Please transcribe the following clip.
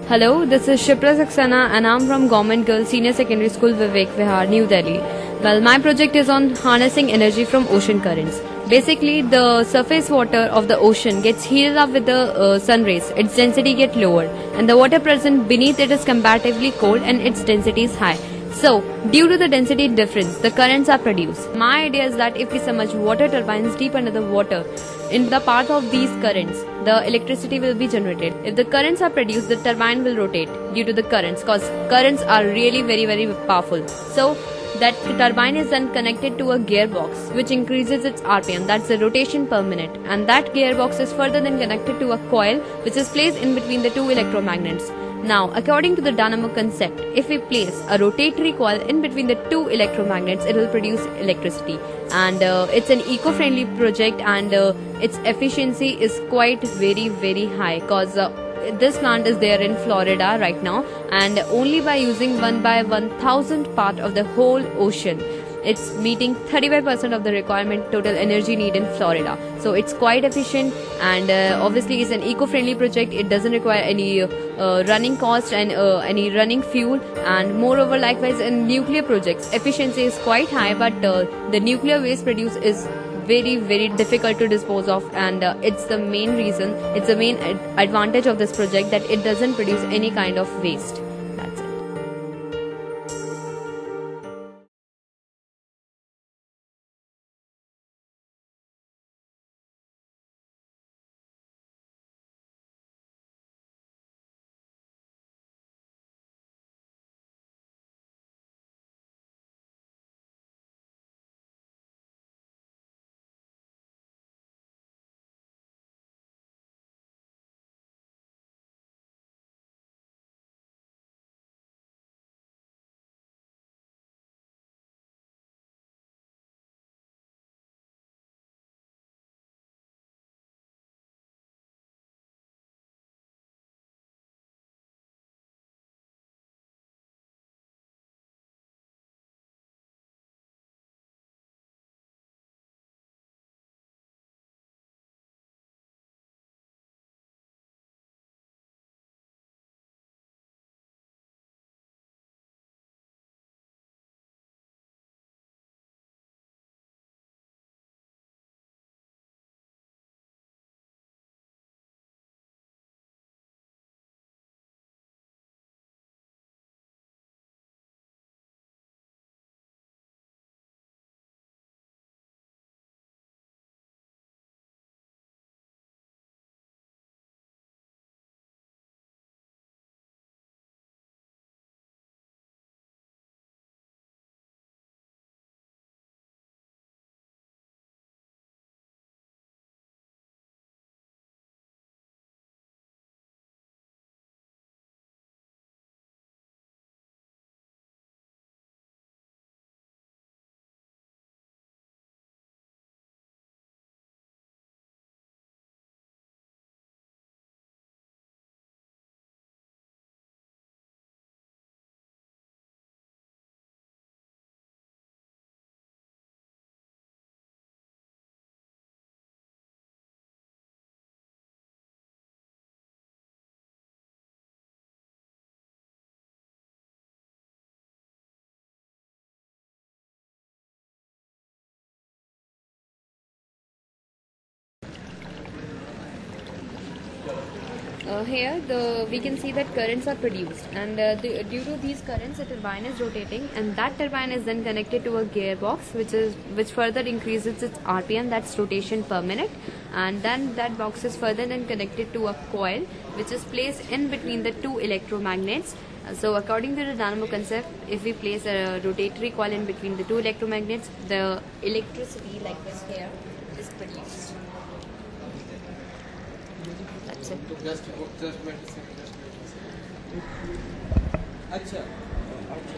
Hello, this is Shipra Saxena and I'm from Government Girls Senior Secondary School Vivek Vihar, New Delhi. Well, my project is on harnessing energy from ocean currents. Basically, the surface water of the ocean gets heated up with the sun rays. Its density gets lower and the water present beneath it is comparatively cold and its density is high. So, due to the density difference, the currents are produced. My idea is that if we submerge water turbines deep under the water, in the path of these currents, the electricity will be generated. If the currents are produced, the turbine will rotate due to the currents, because currents are really very powerful. So, that turbine is then connected to a gearbox which increases its RPM, that's the rotation per minute, and that gearbox is further then connected to a coil which is placed in between the two electromagnets. Now, according to the dynamo concept, if we place a rotatory coil in between the two electromagnets, it will produce electricity. And it's an eco-friendly project, and its efficiency is quite very high, because this plant is there in Florida right now, and only by using 1 by 1000 part of the whole ocean, it's meeting 35% of the requirement total energy need in Florida. So it's quite efficient, and obviously it's an eco-friendly project. It doesn't require any running cost and any running fuel, and moreover, likewise in nuclear projects, efficiency is quite high, but the nuclear waste produced is very difficult to dispose of, and it's the main reason, it's the main advantage of this project, that it doesn't produce any kind of waste. That's it. Here we can see that currents are produced, and due to these currents, the turbine is rotating, and that turbine is then connected to a gearbox which further increases its RPM, that's rotation per minute, and then that box is further then connected to a coil which is placed in between the two electromagnets. So according to the dynamo concept, if we place a rotatory coil in between the two electromagnets, the electricity like this here is produced. That's it. Just wait a second. अच्छा अच्छा